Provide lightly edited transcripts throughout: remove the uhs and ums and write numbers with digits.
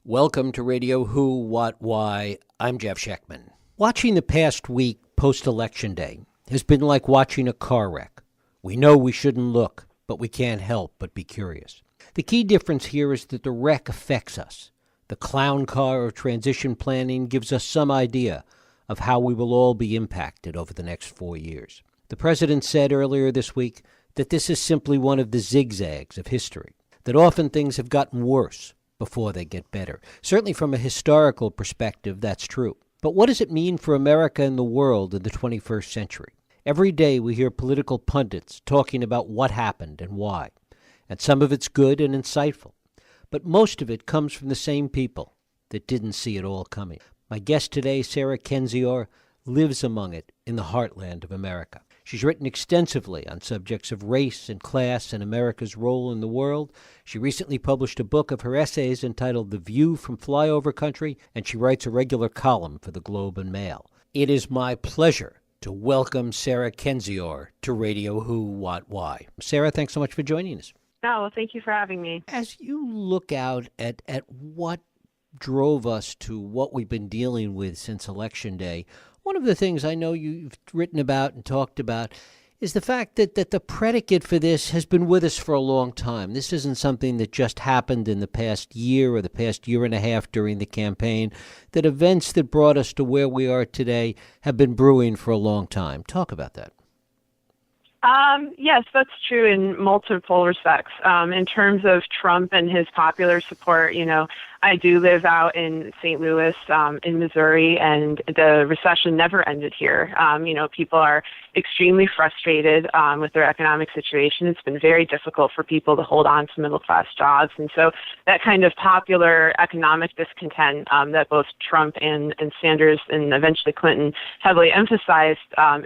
Welcome to Radio Who, What, Why. I'm Jeff Schechtman. Watching the past week post-Election Day has been like watching a car wreck. We know we shouldn't look, but we can't help but be curious. The key difference here is that the wreck affects us. The clown car of transition planning gives us some idea of how we will all be impacted over the next 4 years. The president said earlier this week that this is simply one of the zigzags of history, that often things have gotten worse before they get better. Certainly from a historical perspective, that's true. But what does it mean for America and the world in the 21st century? Every day we hear political pundits talking about what happened and why. And some of it's good and insightful. But most of it comes from the same people that didn't see it all coming. My guest today, Sarah Kendzior, lives among it in the heartland of America. She's written extensively on subjects of race and class and America's role in the world. She recently published a book of her essays entitled The View from Flyover Country, and she writes a regular column for the Globe and Mail. It is my pleasure to welcome Sarah Kendzior to Radio Who, What, Why. Sarah, thanks so much for joining us. Oh, well, thank you for having me. As you look out at what drove us to what we've been dealing with since Election Day, one of the things I know you've written about and talked about is the fact that the predicate for this has been with us for a long time. This isn't something that just happened in the past year or the past year and a half during the campaign, that events that brought us to where we are today have been brewing for a long time. Talk about that. Yes, that's true in multiple respects. In terms of Trump and his popular support, I do live out in St. Louis, in Missouri, and the recession never ended here. People are extremely frustrated with their economic situation. It's been very difficult for people to hold on to middle-class jobs. And so that kind of popular economic discontent that both Trump and Sanders and eventually Clinton heavily emphasized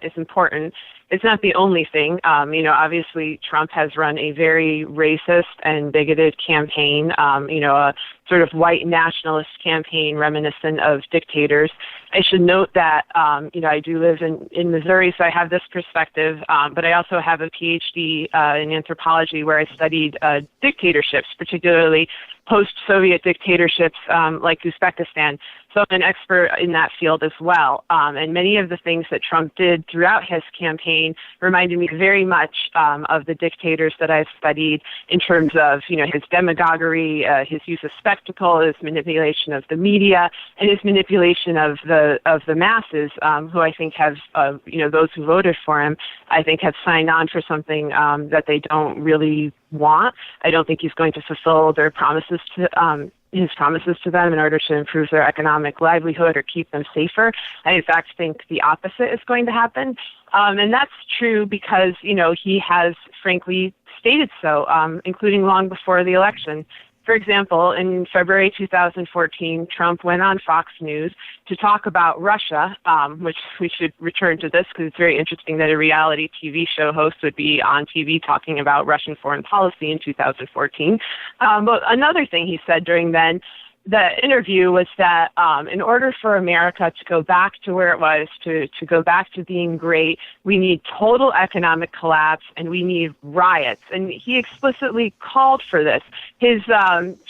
is important. It's not the only thing. Obviously Trump has run a very racist and bigoted campaign, a sort of white nationalist campaign reminiscent of dictators. I should note that, I do live in Missouri, so I have this perspective, but I also have a PhD in anthropology where I studied dictatorships, particularly post-Soviet dictatorships like Uzbekistan. So I'm an expert in that field as well. And many of the things that Trump did throughout his campaign reminded me very much of the dictators that I've studied in terms of, his demagoguery, his use of spectacle, his manipulation of the media, and his manipulation of the masses, who I think have, those who voted for him, I think have signed on for something that they don't really want. I don't think he's going to fulfill their promises to his promises to them in order to improve their economic livelihood or keep them safer. I, in fact, think the opposite is going to happen. And that's true because, he has, frankly, stated so, including long before the election. For example, in February 2014, Trump went on Fox News to talk about Russia, which we should return to this because it's very interesting that a reality TV show host would be on TV talking about Russian foreign policy in 2014. But another thing he said during the interview was that in order for America to go back to where it was, to go back to being great, we need total economic collapse and we need riots. And he explicitly called for this. His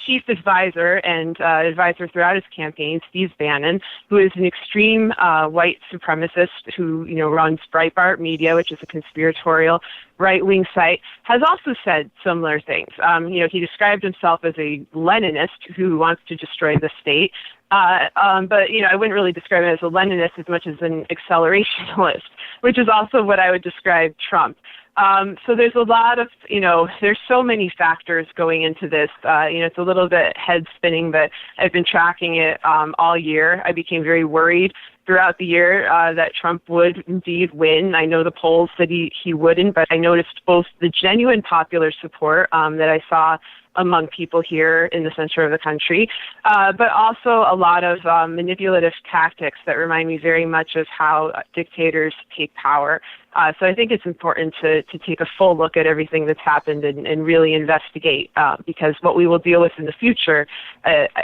chief advisor and advisor throughout his campaign, Steve Bannon, who is an extreme white supremacist who, runs Breitbart Media, which is a conspiratorial right-wing site, has also said similar things. He described himself as a Leninist who wants to destroy the state. But, I wouldn't really describe it as a Leninist as much as an accelerationist, which is also what I would describe Trump. So there's a lot of, there's so many factors going into this. It's a little bit head spinning, but I've been tracking it all year. I became very worried throughout the year that Trump would indeed win. I know the polls said he wouldn't, but I noticed both the genuine popular support that I saw among people here in the center of the country, but also a lot of manipulative tactics that remind me very much of how dictators take power. So I think it's important to take a full look at everything that's happened and really investigate, because what we will deal with in the future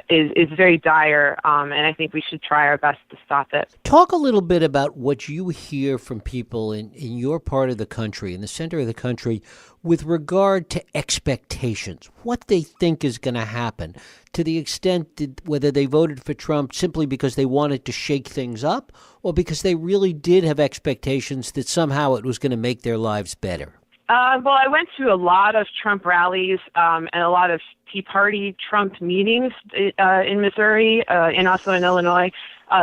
is very dire, and I think we should try our best to stop it. Talk a little bit about what you hear from people in your part of the country, in the center of the country, with regard to expectations, what they think is going to happen, to the extent that whether they voted for Trump simply because they wanted to shake things up or because they really did have expectations that somehow it was going to make their lives better? Well, I went to a lot of Trump rallies and a lot of Tea Party Trump meetings in Missouri and also in Illinois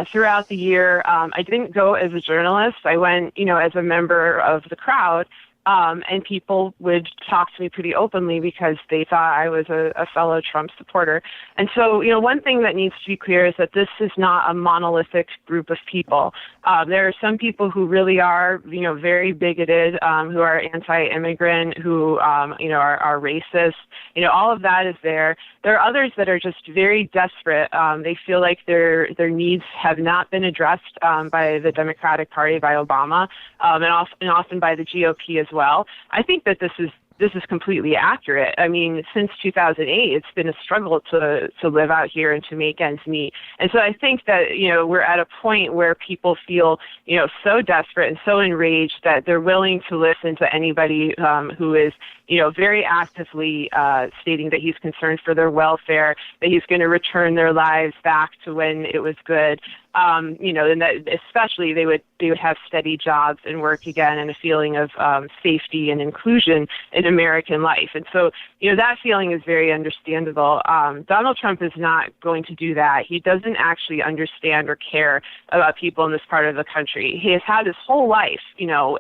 throughout the year. I didn't go as a journalist. I went, as a member of the crowd. And people would talk to me pretty openly because they thought I was a fellow Trump supporter. And so, one thing that needs to be clear is that this is not a monolithic group of people. There are some people who really are, very bigoted, who are anti-immigrant, who, are racist. All of that is there. There are others that are just very desperate. They feel like their needs have not been addressed by the Democratic Party, by Obama, and often by the GOP as well. I think that this is completely accurate. I mean, since 2008, it's been a struggle to live out here and to make ends meet. And so I think that, we're at a point where people feel, so desperate and so enraged that they're willing to listen to anybody who is, very actively stating that he's concerned for their welfare, that he's going to return their lives back to when it was good. And that especially they would have steady jobs and work again and a feeling of safety and inclusion in American life. And so, that feeling is very understandable. Donald Trump is not going to do that. He doesn't actually understand or care about people in this part of the country. He has had his whole life,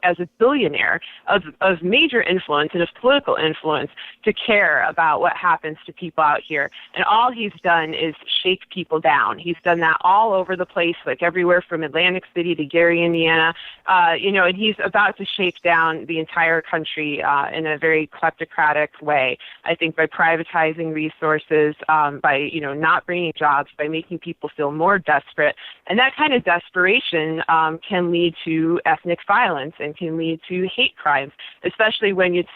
as a billionaire of major influence and of political influence to care about what happens to people out here. And all he's done is shake people down. He's done that all over the place, like everywhere from Atlantic City to Gary, Indiana, and he's about to shake down the entire country in a very kleptocratic way. I think by privatizing resources, by, not bringing jobs, by making people feel more desperate. And that kind of desperation can lead to ethnic violence and can lead to hate crimes, especially when it's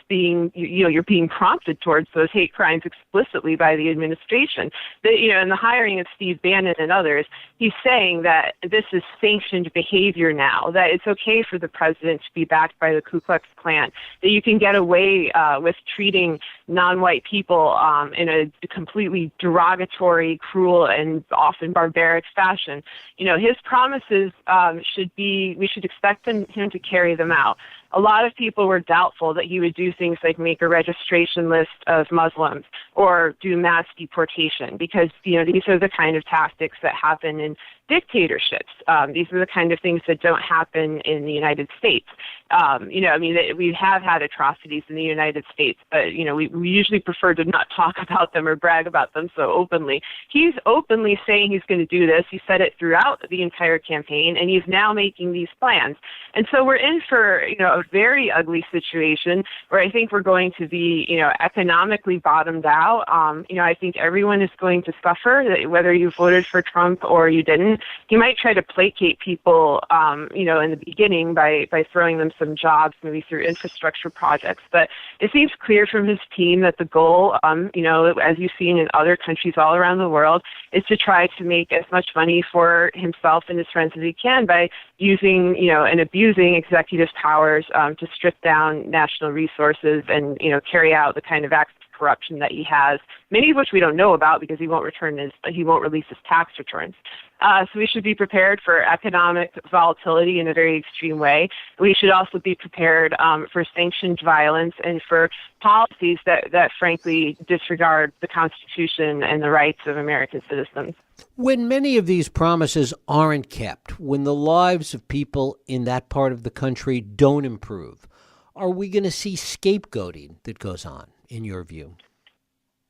you're being prompted towards those hate crimes explicitly by the administration. In the hiring of Steve Bannon and others, he's saying that this is sanctioned behavior now, that it's okay for the president to be backed by the Ku Klux Klan, that you can get away with treating non-white people in a completely derogatory, cruel, and often barbaric fashion. His promises we should expect him to carry them out. A lot of people were doubtful that he would do things like make a registration list of Muslims or do mass deportation because, these are the kind of tactics that happen in dictatorships. These are the kind of things that don't happen in the United States. We have had atrocities in the United States, but, we usually prefer to not talk about them or brag about them so openly. He's openly saying he's going to do this. He said it throughout the entire campaign, and he's now making these plans. And so we're in for, a very ugly situation where I think we're going to be, economically bottomed out. I think everyone is going to suffer, whether you voted for Trump or you didn't. He might try to placate people, in the beginning by throwing them some jobs, maybe through infrastructure projects. But it seems clear from his team that the goal, as you've seen in other countries all around the world, is to try to make as much money for himself and his friends as he can by using, and abusing executive powers to strip down national resources and, carry out the kind of acts of corruption that he has, many of which we don't know about because he won't release his tax returns. So we should be prepared for economic volatility in a very extreme way. We should also be prepared for sanctioned violence and for policies that frankly disregard the Constitution and the rights of American citizens. When many of these promises aren't kept, when the lives of people in that part of the country don't improve, are we going to see scapegoating that goes on, in your view?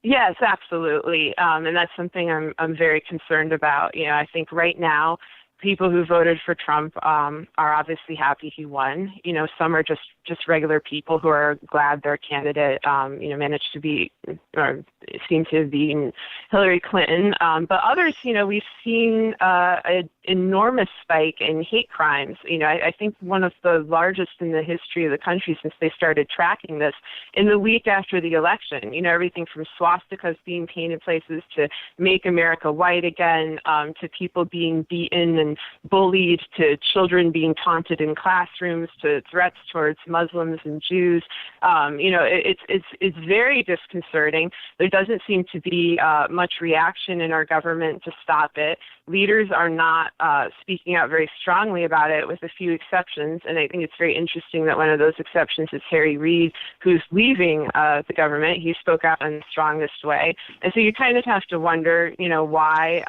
Yes, absolutely. And that's something I'm very concerned about. I think right now, people who voted for Trump are obviously happy he won. Some are just regular people who are glad their candidate, managed to be or seemed to have beaten Hillary Clinton. But others, we've seen an enormous spike in hate crimes. I think one of the largest in the history of the country since they started tracking this in the week after the election. Everything from swastikas being painted places to Make America White Again, to people being beaten been bullied, to children being taunted in classrooms, to threats towards Muslims and Jews. It's very disconcerting. There doesn't seem to be much reaction in our government to stop it. Leaders are not speaking out very strongly about it, with a few exceptions. And I think it's very interesting that one of those exceptions is Harry Reid, who's leaving the government. He spoke out in the strongest way. And so you kind of have to wonder, why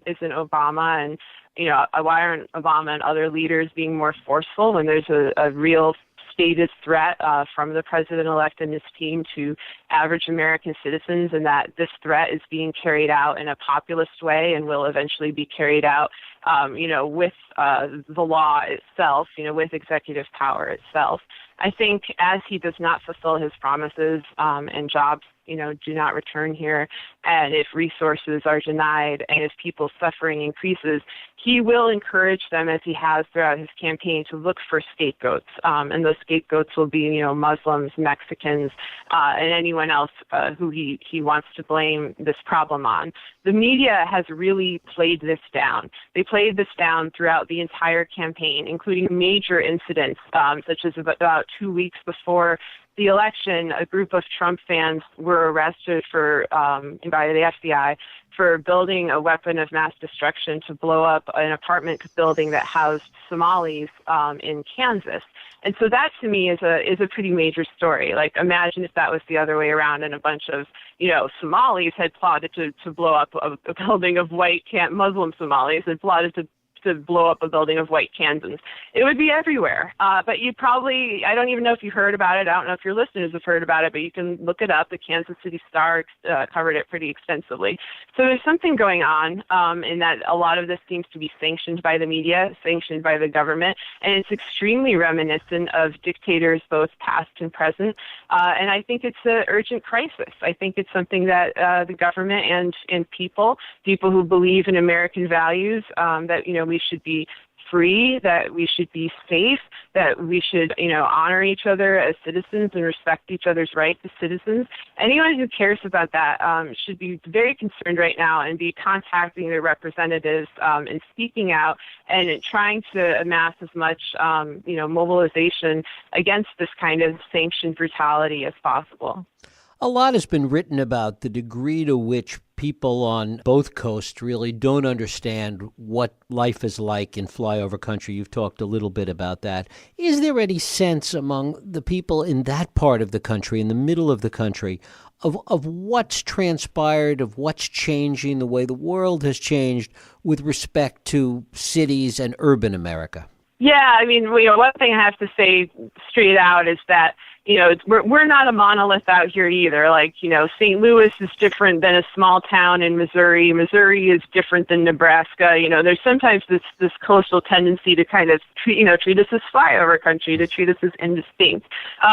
isn't Obama and, why aren't Obama and other leaders being more forceful when there's a real stated threat from the president-elect and his team to average American citizens, and that this threat is being carried out in a populist way and will eventually be carried out, with the law itself, with executive power itself. I think as he does not fulfill his promises and jobs, do not return here, and if resources are denied and if people's suffering increases, he will encourage them, as he has throughout his campaign, to look for scapegoats. And those scapegoats will be, Muslims, Mexicans, and anyone else who he wants to blame this problem on. The media has really played this down. They played this down throughout the entire campaign, including major incidents, such as about 2 weeks before the election, a group of Trump fans were arrested by the FBI for building a weapon of mass destruction to blow up an apartment building that housed Somalis in Kansas. And so that, to me, is a pretty major story. Like, imagine if that was the other way around and a bunch of, Somalis had plotted to blow up a building of white Muslim Somalis had plotted to blow up a building of white Kansans. It would be everywhere. But you probably, I don't even know if you heard about it. I don't know if your listeners have heard about it, but you can look it up. The Kansas City Star covered it pretty extensively. So there's something going on in that a lot of this seems to be sanctioned by the media, sanctioned by the government, and it's extremely reminiscent of dictators, both past and present. And I think it's an urgent crisis. I think it's something that the government and people who believe in American values, that, we should be free, that we should be safe, that we should, honor each other as citizens and respect each other's rights as citizens. Anyone who cares about that should be very concerned right now and be contacting their representatives and speaking out and trying to amass as much, mobilization against this kind of sanctioned brutality as possible. A lot has been written about the degree to which people on both coasts really don't understand what life is like in flyover country. You've talked a little bit about that. Is there any sense among the people in that part of the country, in the middle of the country, of what's transpired, of what's changing, the way the world has changed with respect to cities and urban America? Yeah, I mean, one thing I have to say straight out is that, we're not a monolith out here either. Like, St. Louis is different than a small town in Missouri. Missouri is different than Nebraska. There's sometimes this coastal tendency to kind of treat us as flyover country, to treat us as indistinct.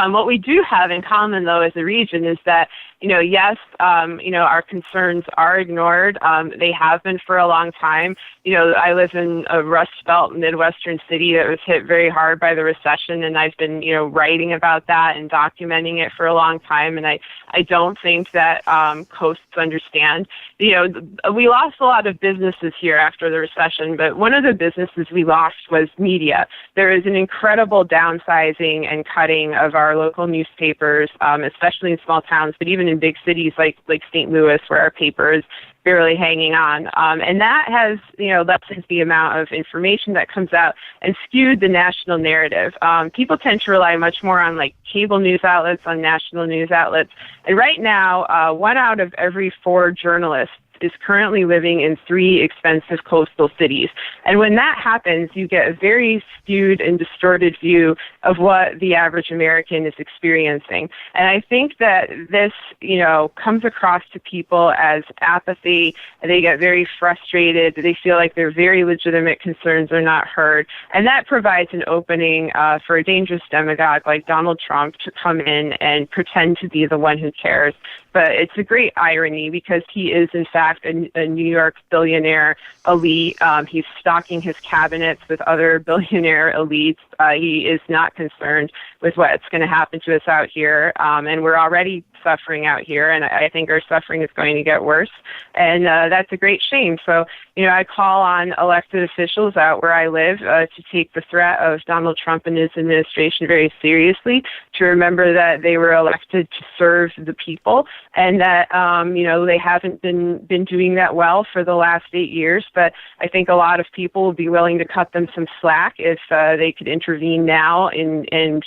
What we do have in common, though, as a region is that, yes, our concerns are ignored. They have been for a long time. I live in a Rust Belt Midwestern city that was hit very hard by the recession, and I've been, writing about that and documenting it for a long time. And I don't think that coasts understand. We lost a lot of businesses here after the recession, but one of the businesses we lost was media. There is an incredible downsizing and cutting of our local newspapers, especially in small towns, but even in big cities like St. Louis, where our paper is barely hanging on. And that has, lessened the amount of information that comes out and skewed the national narrative. People tend to rely much more on cable news outlets, on national news outlets. And right now, 1 out of every 4 journalists is currently living in 3 expensive coastal cities. And when that happens, you get a very skewed and distorted view of what the average American is experiencing. And I think that this, comes across to people as apathy. They get very frustrated. They feel like their very legitimate concerns are not heard. And that provides an opening for a dangerous demagogue like Donald Trump to come in and pretend to be the one who cares. but it's a great irony because he is, in fact, a New York billionaire elite. He's stocking his cabinets with other billionaire elites. He is not concerned with what's going to happen to us out here, and we're already suffering out here, and I think our suffering is going to get worse, and that's a great shame. So, I call on elected officials out where I live to take the threat of Donald Trump and his administration very seriously, to remember that they were elected to serve the people, and that, they haven't been doing that well for the last 8 years, but I think a lot of people will be willing to cut them some slack if they could intervene now and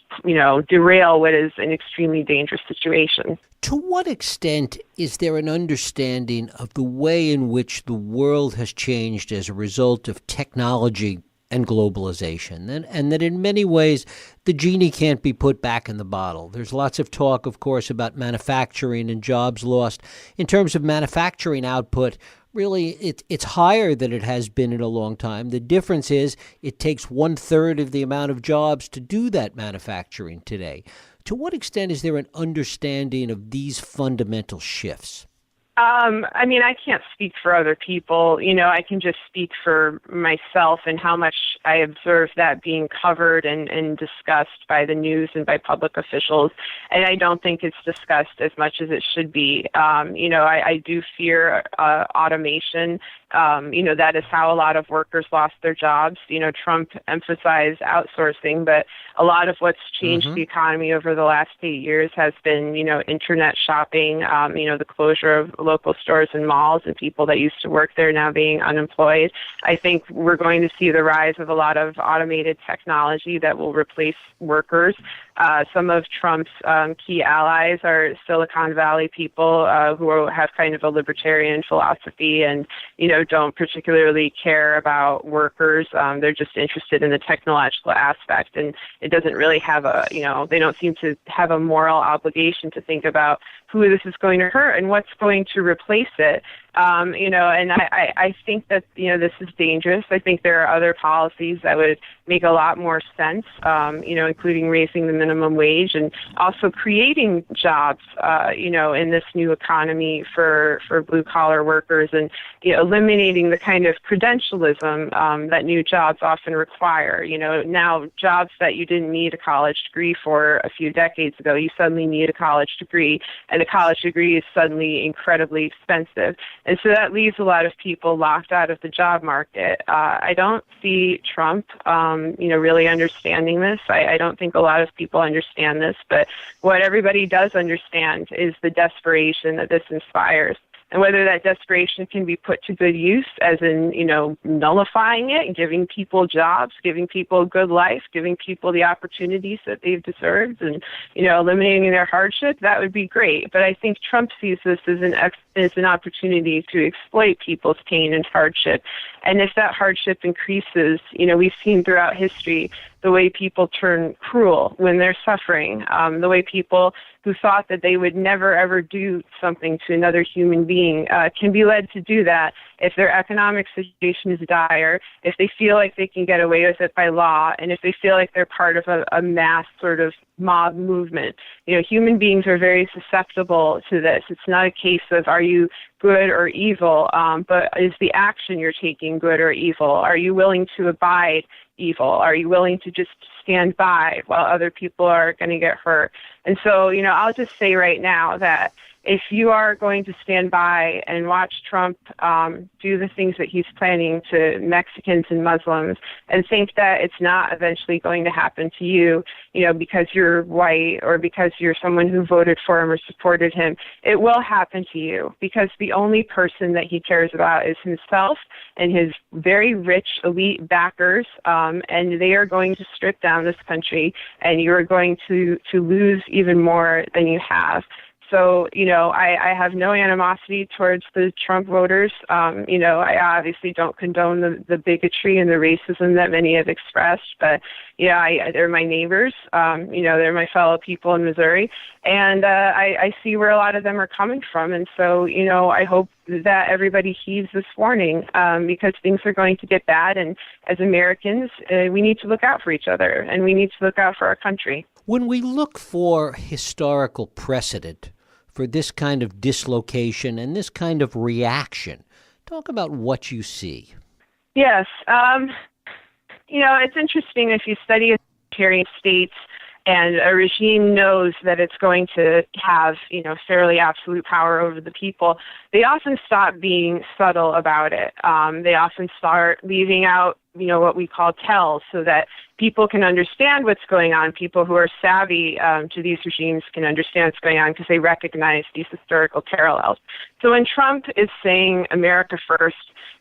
derail what is an extremely dangerous situation. To what extent is there an understanding of the way in which the world has changed as a result of technology and globalization, and that in many ways the genie can't be put back in the bottle? There's lots of talk, of course, about manufacturing and jobs lost. In terms of manufacturing output, really, it's higher than it has been in a long time. The difference is it takes 1/3 of the amount of jobs to do that manufacturing today. To what extent is there an understanding of these fundamental shifts? I can't speak for other people. I can just speak for myself and how much I observe that being covered and discussed by the news and by public officials. And I don't think it's discussed as much as it should be. I do fear automation. That is how a lot of workers lost their jobs. Trump emphasized outsourcing, but a lot of what's changed the economy over the last 8 years has been, internet shopping, the closure of local stores and malls, and people that used to work there now being unemployed. I think we're going to see the rise of a lot of automated technology that will replace workers. Some of Trump's key allies are Silicon Valley people who have kind of a libertarian philosophy and, don't particularly care about workers. They're just interested in the technological aspect, and it doesn't really have they don't seem to have a moral obligation to think about who this is going to hurt and what's going to replace it. And I think that, this is dangerous. I think there are other policies that would make a lot more sense, including raising the minimum wage and also creating jobs, in this new economy for blue-collar workers, and eliminating the kind of credentialism that new jobs often require. Now jobs that you didn't need a college degree for a few decades ago, you suddenly need a college degree, and a college degree is suddenly incredibly expensive. And so that leaves a lot of people locked out of the job market. I don't see Trump, really understanding this. I don't think a lot of people understand this, but what everybody does understand is the desperation that this inspires. And whether that desperation can be put to good use, as in, nullifying it and giving people jobs, giving people a good life, giving people the opportunities that they've deserved, and, eliminating their hardship, that would be great. But I think Trump sees this as an opportunity to exploit people's pain and hardship. And if that hardship increases, we've seen throughout history the way people turn cruel when they're suffering, the way people who thought that they would never, ever do something to another human being can be led to do that if their economic situation is dire, if they feel like they can get away with it by law, and if they feel like they're part of a mass sort of mob movement. Human beings are very susceptible to this. It's not a case of are you good or evil, but is the action you're taking good or evil? Are you willing to abide evil? Are you willing to just stand by while other people are going to get hurt? And so, I'll just say right now that if you are going to stand by and watch Trump do the things that he's planning to Mexicans and Muslims, and think that it's not eventually going to happen to you, because you're white or because you're someone who voted for him or supported him, it will happen to you, because the only person that he cares about is himself and his very rich elite backers, and they are going to strip down this country, and you're going to lose even more than you have. So, I have no animosity towards the Trump voters. I obviously don't condone the bigotry and the racism that many have expressed, but, they're my neighbors. They're my fellow people in Missouri, and I see where a lot of them are coming from. And so, I hope that everybody heeds this warning, because things are going to get bad. And as Americans, we need to look out for each other, and we need to look out for our country. When we look for historical precedent for this kind of dislocation and this kind of reaction. Talk about what you see. Yes. It's interesting if you study authoritarian states and a regime knows that it's going to have, fairly absolute power over the people, they often stop being subtle about it. They often start leaving out, what we call tells, so that people can understand what's going on. People who are savvy to these regimes can understand what's going on because they recognize these historical parallels. So when Trump is saying America first,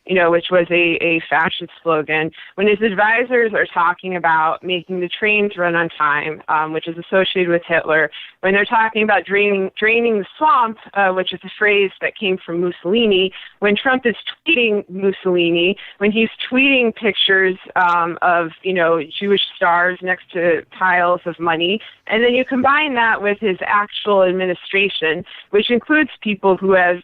which was a fascist slogan, when his advisors are talking about making the trains run on time, which is associated with Hitler, when they're talking about draining the swamp, which is a phrase that came from Mussolini, when Trump is tweeting Mussolini, when he's tweeting pictures of, Jewish stars next to piles of money, and then you combine that with his actual administration, which includes people who have,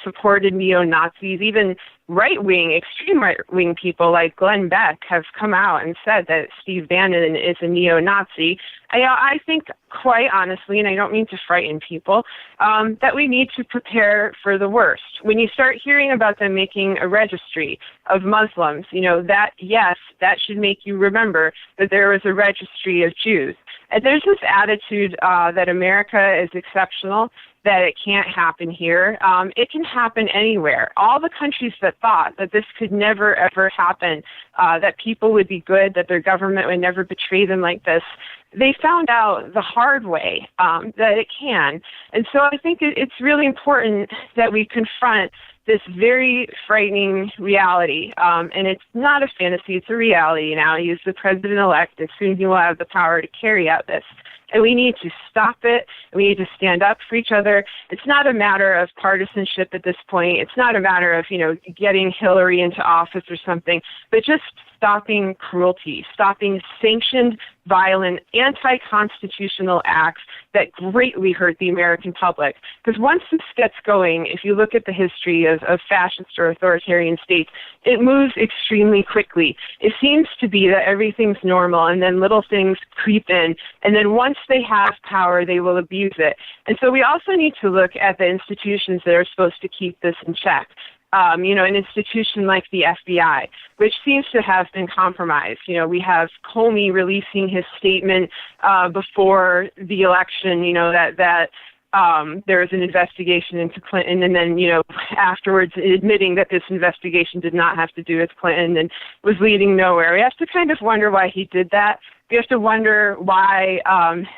supported neo-Nazis, even right-wing, extreme right-wing people like Glenn Beck have come out and said that Steve Bannon is a neo-Nazi. I think, quite honestly, and I don't mean to frighten people, that we need to prepare for the worst. When you start hearing about them making a registry of Muslims, that should make you remember that there was a registry of Jews. And there's this attitude that America is exceptional, that it can't happen here. It can happen anywhere. All the countries that thought that this could never, ever happen, that people would be good, that their government would never betray them like this, they found out the hard way that it can. And so I think it's really important that we confront this very frightening reality. And it's not a fantasy, it's a reality now. He's the president-elect, and soon he will have the power to carry out this. And we need to stop it. We need to stand up for each other. It's not a matter of partisanship at this point. It's not a matter of, getting Hillary into office or something, but just stopping cruelty, stopping sanctioned, violent, anti-constitutional acts that greatly hurt the American public. Because once this gets going, if you look at the history of fascist or authoritarian states, it moves extremely quickly. It seems to be that everything's normal, and then little things creep in, and then once they have power, they will abuse it. And so we also need to look at the institutions that are supposed to keep this in check. An institution like the FBI, which seems to have been compromised. We have Comey releasing his statement before the election, that there was an investigation into Clinton, and then, afterwards admitting that this investigation did not have to do with Clinton and was leading nowhere. We have to kind of wonder why he did that. We have to wonder why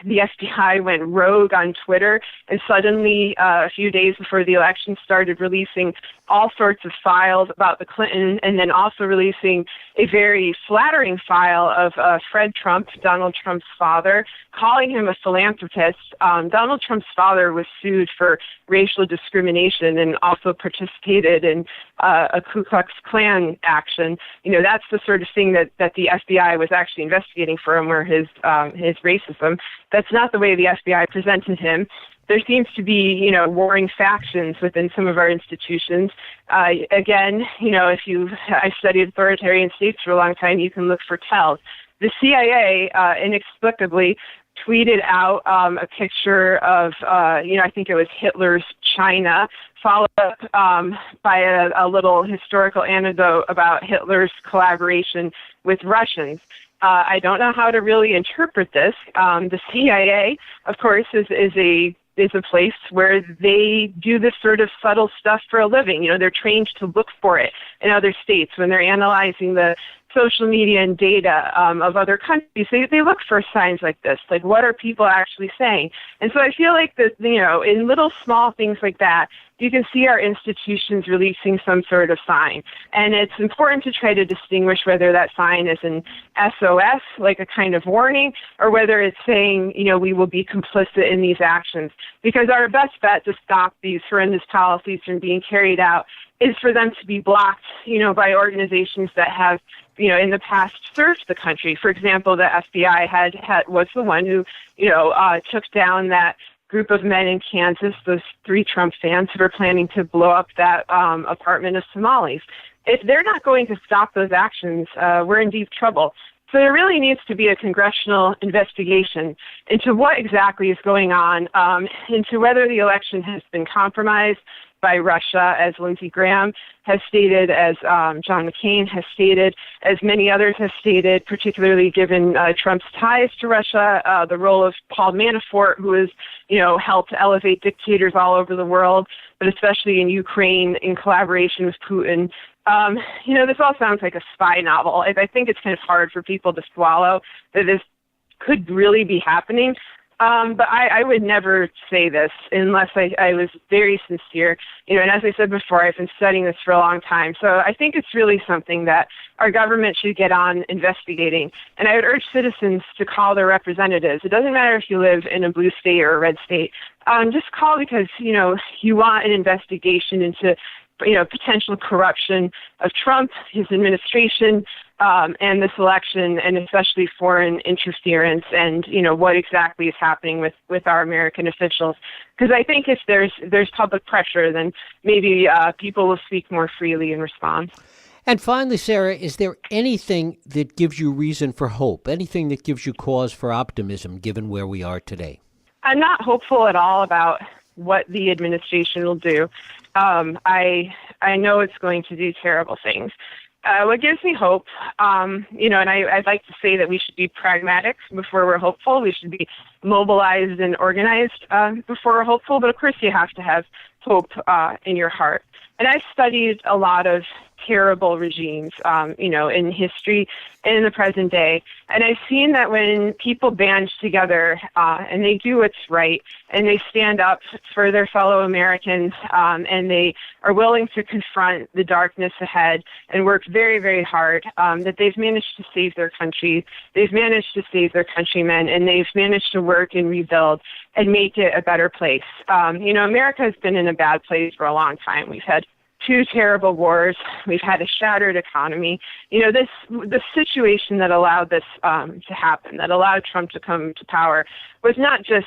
the FBI went rogue on Twitter and suddenly, a few days before the election, started releasing all sorts of files about the Clinton, and then also releasing a very flattering file of Fred Trump, Donald Trump's father, calling him a philanthropist. Donald Trump's father was sued for racial discrimination and also participated in a Ku Klux Klan action. That's the sort of thing that the FBI was actually investigating for him, were his racism. That's not the way the FBI presented him. There seems to be, warring factions within some of our institutions. Again, I studied authoritarian states for a long time, you can look for tells. The CIA inexplicably tweeted out a picture of, I think it was Hitler's China, followed up by a little historical anecdote about Hitler's collaboration with Russians. I don't know how to really interpret this. The CIA, of course, is a place where they do this sort of subtle stuff for a living. They're trained to look for it in other states when they're analyzing the social media and data of other countries. They look for signs like this, like what are people actually saying? And so I feel like that, in little small things like that, you can see our institutions releasing some sort of sign. And it's important to try to distinguish whether that sign is an SOS, like a kind of warning, or whether it's saying, we will be complicit in these actions. Because our best bet to stop these horrendous policies from being carried out is for them to be blocked, by organizations that have, in the past served the country. For example, the FBI was the one who, took down that group of men in Kansas, those 3 Trump fans who were planning to blow up that apartment of Somalis. If they're not going to stop those actions, we're in deep trouble. So there really needs to be a congressional investigation into what exactly is going on, into whether the election has been compromised by Russia, as Lindsey Graham has stated, as John McCain has stated, as many others have stated, particularly given Trump's ties to Russia, the role of Paul Manafort, who has, helped elevate dictators all over the world, but especially in Ukraine in collaboration with Putin. This all sounds like a spy novel. I think it's kind of hard for people to swallow that this could really be happening. But I would never say this unless I was very sincere. And as I said before, I've been studying this for a long time. So I think it's really something that our government should get on investigating. And I would urge citizens to call their representatives. It doesn't matter if you live in a blue state or a red state. Just call because, you want an investigation into potential corruption of Trump, his administration, and this election, and especially foreign interference, and what exactly is happening with our American officials. Because I think if there's public pressure, then maybe people will speak more freely and respond. And finally, Sarah, is there anything that gives you reason for hope? Anything that gives you cause for optimism, given where we are today? I'm not hopeful at all about what the administration will do. I know it's going to do terrible things. What gives me hope, and I'd like to say that we should be pragmatic before we're hopeful. We should be mobilized and organized before we're hopeful. But of course, you have to have hope in your heart. And I've studied a lot of terrible regimes, in history and in the present day. And I've seen that when people band together and they do what's right and they stand up for their fellow Americans and they are willing to confront the darkness ahead and work very, very hard, that they've managed to save their country, they've managed to save their countrymen, and they've managed to work and rebuild and make it a better place. America has been in a bad place for a long time. We've had 2 terrible wars. We've had a shattered economy. The situation that allowed this to happen, that allowed Trump to come to power, was not just,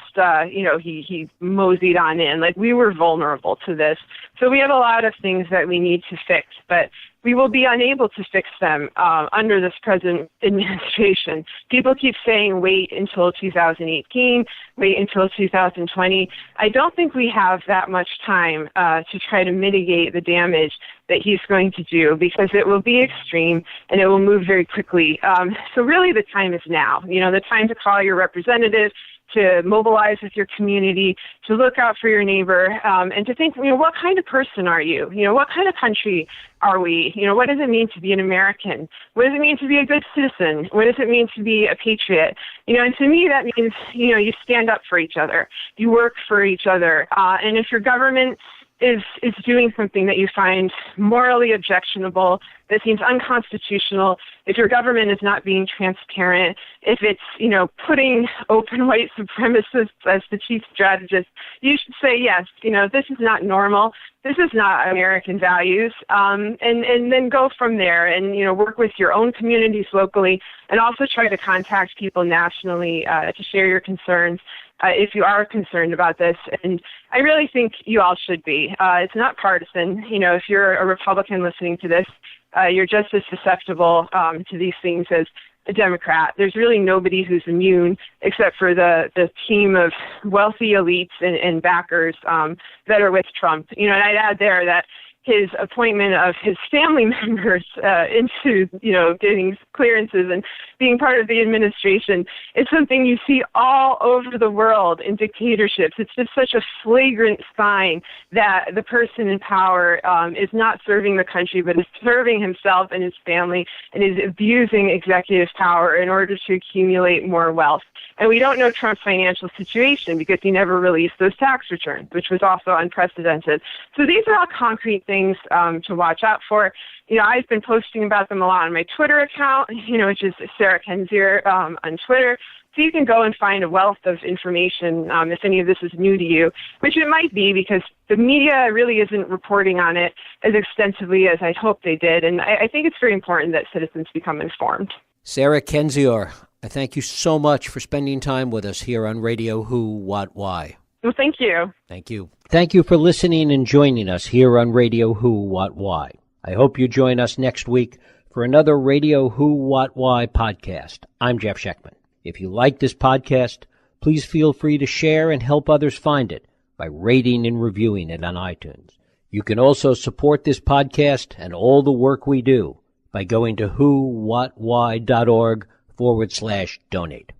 he moseyed on in. Like, we were vulnerable to this. So we have a lot of things that we need to fix, but we will be unable to fix them under this present administration. People keep saying wait until 2018, wait until 2020. I don't think we have that much time to try to mitigate the damage that he's going to do, because it will be extreme and it will move very quickly. So really the time is now. The time to call your representative, to mobilize with your community, to look out for your neighbor, and to think, what kind of person are you? What kind of country are we? What does it mean to be an American? What does it mean to be a good citizen? What does it mean to be a patriot? And to me, that means, you stand up for each other. You work for each other. And if your government is doing something that you find morally objectionable, that seems unconstitutional, if your government is not being transparent, if it's, putting open white supremacists as the chief strategist, you should say, yes, this is not normal. This is not American values. And then go from there and, work with your own communities locally, and also try to contact people nationally to share your concerns. If you are concerned about this, and I really think you all should be. It's not partisan. If you're a Republican listening to this, you're just as susceptible to these things as a Democrat. There's really nobody who's immune except for the team of wealthy elites and backers that are with Trump. And I'd add there that his appointment of his family members into, getting clearances and being part of the administration is something you see all over the world in dictatorships. It's just such a flagrant sign that the person in power is not serving the country, but is serving himself and his family, and is abusing executive power in order to accumulate more wealth. And we don't know Trump's financial situation because he never released those tax returns, which was also unprecedented. So these are all concrete things to watch out for. I've been posting about them a lot on my Twitter account, which is Sarah Kendzior on Twitter. So you can go and find a wealth of information if any of this is new to you, which it might be because the media really isn't reporting on it as extensively as I'd hoped they did. And I think it's very important that citizens become informed. Sarah Kendzior, I thank you so much for spending time with us here on Radio Who, What, Why. Well, thank you. Thank you. Thank you for listening and joining us here on Radio Who, What, Why. I hope you join us next week for another Radio Who, What, Why podcast. I'm Jeff Sheckman. If you like this podcast, please feel free to share and help others find it by rating and reviewing it on iTunes. You can also support this podcast and all the work we do by going to whowhatwhy.org/donate.